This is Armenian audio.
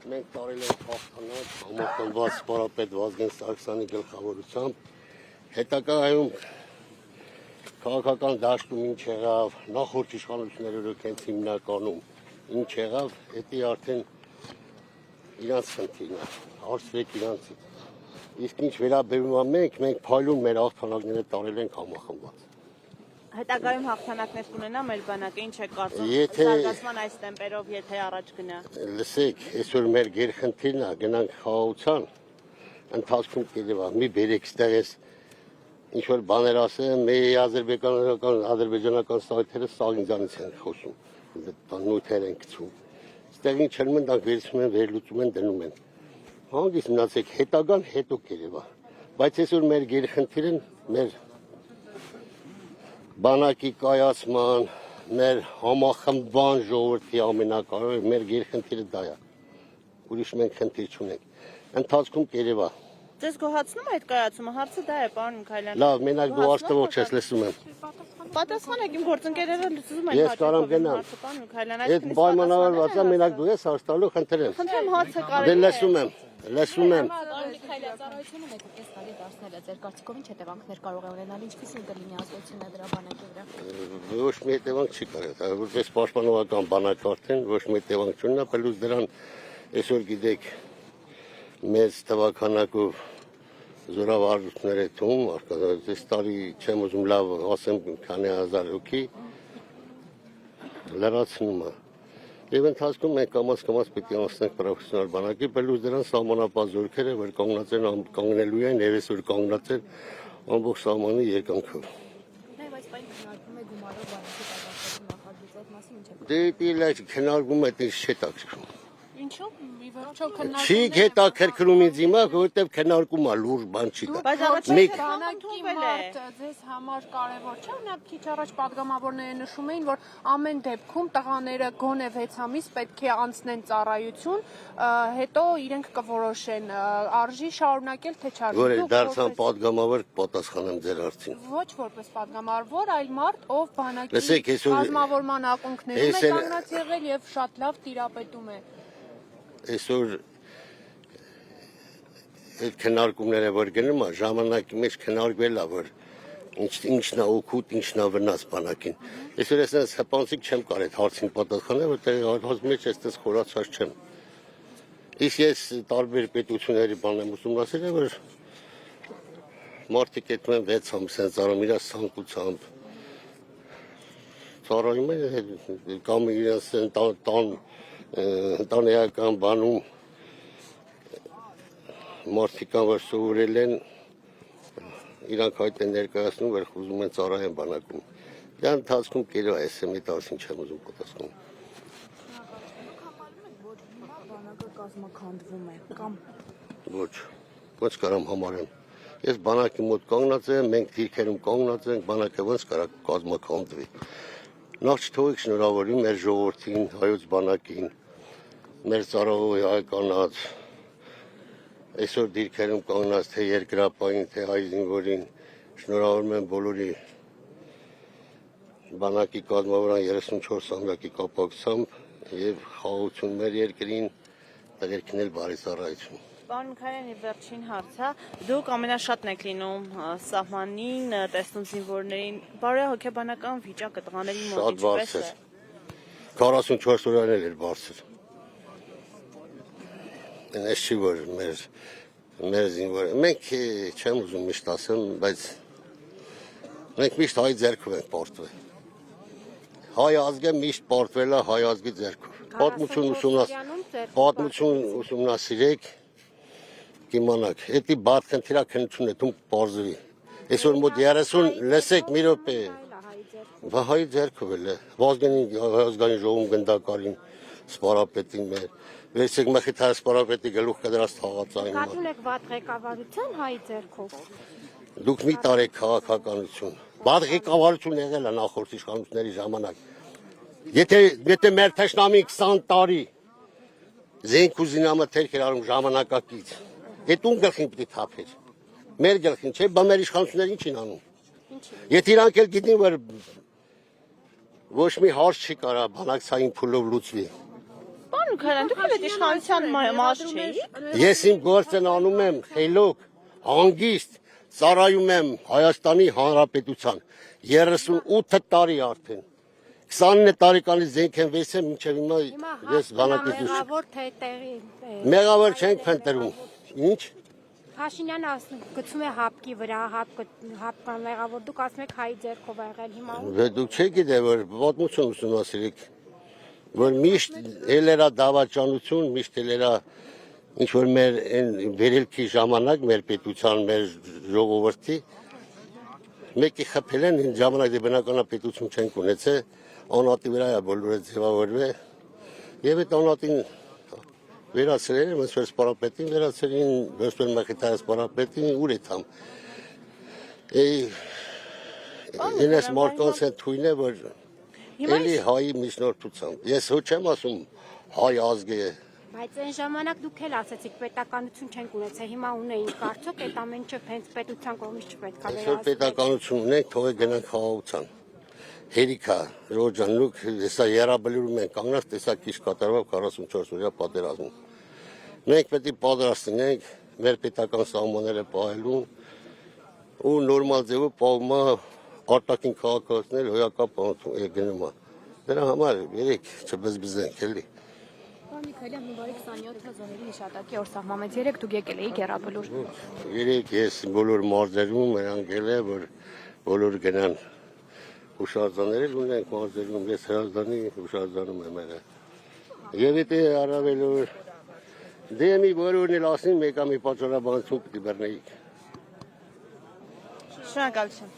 Մենք տարել ենք հաղթանակ համախմբված սպարապետ Վազգեն Սարգսյանի գլխավորությամբ հետագայում քաղաքական դաշտում ինչ եղավ, նախորդ իշխանությունները հենց հիմնականում ինչ եղավ, դա արդեն իրանց խնդիրն է, հարցրեք իրանցից։ Իսկ ինչ վերաբերում է մենք փայլուն մեր հաղթանակները տարել ենք համախմբված։ Հետագայում հաղթանակներ կունենա մեր բանակը, ինչ է կարծում զարգացման այս տեմպերով, եթե առաջ գնա։ Լսեք, այսօր մեր գերխնդիրն է, գնանք խաղաղության, ընթացքում կերևա, մի բերեք ստեղ ես ինչ-որ բաներ ասեմ, մեր ադրբեջանական սայթերը սաղ ինձանից են խոսում, նույթեր են գցում։ Ստեղ ինչ չնում են, դրանք վերցնում են, վերլուծում են, դնում են։ Հանգիստ մնացեք, հետագան հետո կերևա։ Բայց այսօր մեր գերխնդիրն մեր բանակի կայացման, մեր համախմբման ժողովրդի ամենակարևորը մեր գերխնդիրը դա է։ Ուրիշ մենք խնդիր չունենք։ Ընթացքում կերևա։ Ձեզ գոհացնում է այդ կայացումը, հարցը դա է, պարոն Միքայելյան։ Լավ, մենակ դու աշտվող չես լսում եմ։ Պատասխանեք իմ գործընկերները լսում են Ես կարամ գնամ։ Այդ պայմանավորված է, մենակ դու ես հաշտալու խնդրեմ։ Խնդրեմ հարցը կարելի Դե լսում եմ։ Պարոն Միքայելյան, ծառայությունը 1.5 տարի դարձնել է, ձեր կարծիքով ինչ հետևանքներ կարող է ունենալ, ինչպիսին կլինի ազդեցությունը դրա բանակի վրա։ Ոչ մի հետևանք չի կարող, որպես պաշտպանողական բանակ արդեն ոչ մի հետևանք չունենա, պլյուս դրան այսօր գիտեք մեծ թվականակով զորավարություններ է թվում, այս տարի չեմ ուզում լավ ասեմ քանի հազար հոգի լրացնում է։ Եվ ընթացքում մենք կամաց պիտի անցնենք պրոֆեսիոնալ բանակի, պլյուս դրան սահմանապահ զորքերը, որ կանգնած են կանգնելու են, եւ այսօր կանգնած են ամբողջ սահմանի երկայնքով։ Նաև այս պայն քննարկում է գումարով բանակի պատասխանատու նախագիծ, այդ մասին ինչ է։ Դե դիլա քննարկում է դից չի տակսում։ Ինչու՞։ Ի վերջո քննարկում։ Չի հետաքրքրում ինձ հիմա, որովհետեւ քննարկում է լուրջ բան չի դա։ Բայց առաջ բանակի մարդ ձեզ համար կարևոր չէ, նա քիչ առաջ падգամավորները նշում էին, որ ամեն դեպքում տղաները գոնե 6 ամիս պետք է անցնեն ծառայություն, հետո իրենք կորոշեն արժի շարունակել թե չարժի։ Որ դարձան падգամավոր պատասխանեմ ձեր հարցին։ Ոչ որպես падգամավոր, այլ մարդ, ով բանակի Լսեք, կազմավորման ակունքներում է կանգնած եղել եւ շատ լավ տիրապետում է։ Այսօր այդ քննարկումները որ գնում է, ժամանակի մեջ քննարկվել է, որ ինչն է օգուտ, ինչն է վնաս բանակին։ Այսօր ես հպանցիկ չեմ կարող այդ հարցին պատասխանել, որտեղ հոզ մեջ այստեղ խորացած չեմ։ Իսկ ես տարբեր պետությունների բան եմ ուսումնասիրել, որ մարդիկ այդում են 6 ամիս են ծառայում իրաց ցանկությամբ։ Ծառայում են կամ իրաց ընտանեկան բանում մարդիկ որ սովորել են իրանք այդ են ներկայացնում, որ ուզում են ծառայեն բանակում։ Դա ընթացքում կերո է, մի տասին չեմ ուզում պատասխանել։ Բանակը կազմաքանդվում է կամ Ոչ կարամ համարեմ։ Ես բանակի մոտ կանգնած եմ, մենք դիրքերում կանգնած ենք, բանակը ոնց կարա կազմաքանդվի։ Նախ չթողեք շնորհավորի մեր ժողովրդին, հայոց բանակին, մեր ծառայողի հայկանած, այսօր դիրքերում կանգնած թե երկրապահին, թե հայ զինվորին, շնորհավորում եմ բոլորի բանակի կազմավորման 34 ամյակի կապակցությամբ եւ խաղաղություն մեր երկրին, տղերքին էլ բարի ծառայություն։ Պարոն Միքայելյան, վերջին հարցը, դուք ամենաշատն եք լինում սահմանին, տեսնում զինվորներին, բարոյահոգեբանական վիճակը տղաների մոտ ինչպես է։ 44 օրերն էլ բարձր։ Այս չի որ մեր զինվորը, մենք չեմ ուզում միշտ ասեմ, բայց մենք միշտ հայ ձեռքով ենք պարտվել։ Հայ ազգը միշտ պարտվել է հայ ազգի ձեռքով։ Պատմություն ուսումնասիրեք, կիմանաք, էդի բադ խնդիրա քննություն է, թում պարզվի։ Այսօր մոտ 30, լսեք մի րոպե, հայ ձեռքով էլ է, ազգային ժողովում գնդակարին, սպարապետին մեր, վերցեք մխիթար սպարապետի գլուխ կդրած թաղածային։ Կատուն եք վատ ղեկավարության հայի ձեռքով։ Դուք մի տարեք քաղաքականություն, վատ ղեկավարություն եղել է նախորդ իշխանությունների ժամանակ։ Եթե մեր թշնամին 20 տարի զենք ու զինամթերք էր արում ժամանակակից, այդ ում գլխին պիտի թափեր։ Մեր գլխին, չէ, բա մեր իշխանությունները ինչ են անում։ Եթե իրանք էլ գիտեն, որ ոչ մի հարց չի կարա բանակցային փուլով լուծվի։ Պարոն Մიქայելյան, դուք էլ իշխանության մաս չէիք։ Ես իմ գործն անում եմ խելոք, հանգիստ, ծառայում եմ Հայաստանի Հանրապետության 38 տարի արդեն։ 29 տարեկանից զենք եմ վեցել, մինչև հիմա ես բանակից Մեղավոր թե տեղի։ մեղավոր չենք փնտրում։ Ինչ։ Փաշինյանը գցում է հապկի վրա, հապկան մեղավոր, դուք ասում եք հայի ձեռքով ա եղել հիմա։ Դուք չեք գիտե, որ պատմություն ուսումնասիրեք, որ միշտ ելերա դավաճանություն, միշտ ելերա ինչ որ մեր վերելքի ժամանակ մեր պետության, մեր ժողովրդի մեկի խփել են ժամանակ դե բնականապետություն չենք ունեցել, անատի վրա է բոլորը ձևավորվել եւ այդ անատին վերացրել են, ոնց որ սպարապետին վերացրին, ոնց որ մխիթարը սպարապետին ուր է թամ։ Ինես մարդկանց են թույն է, որ էլի հայի միջնորդությամբ։ Ես ոչ եմ ասում հայ ազգ է։ Բայց այն ժամանակ դուք էլ ասացիք պետականություն չենք ունեցել, հիմա ունեինք, արդյոք այդ ամեն ինչը հենց պետության կողմից չպետք է Այսօր պետականություն ունենք, թող է գնանք խաղաղության։ Հերիքա, Ռոջան, լուք հեսա երաբլուրում են կանգնած, տեսա քիչ կատարվավ 44 օրյա պատերազմում։ Մենք պետք է պատրաստենք մեր պետական սահմանները պահելու ու նորմալ ձևով պահում արտաքին քաղաքացիներ հոյակապ գնում է։ Դրա համար երեք չբզբզենք էլի։ Պարոն Մიქայելյան, հունվարի 27-ը զոհերի հիշատակի օր սահմանվեց, երեք դուք եկել էիք Եռաբլուր։ Երեք ես բոլոր մարզերում անգել է, որ բոլոր գնան հուշարձաններ ունենք մարզերում, ես հրազդանի հուշարձանում եմ եղել։ Եվ եթե առավել որ դեմի որորն էլ ասին մեկամի պատճառաբանություն պիտի բռնեիք։ Շնորհակալություն։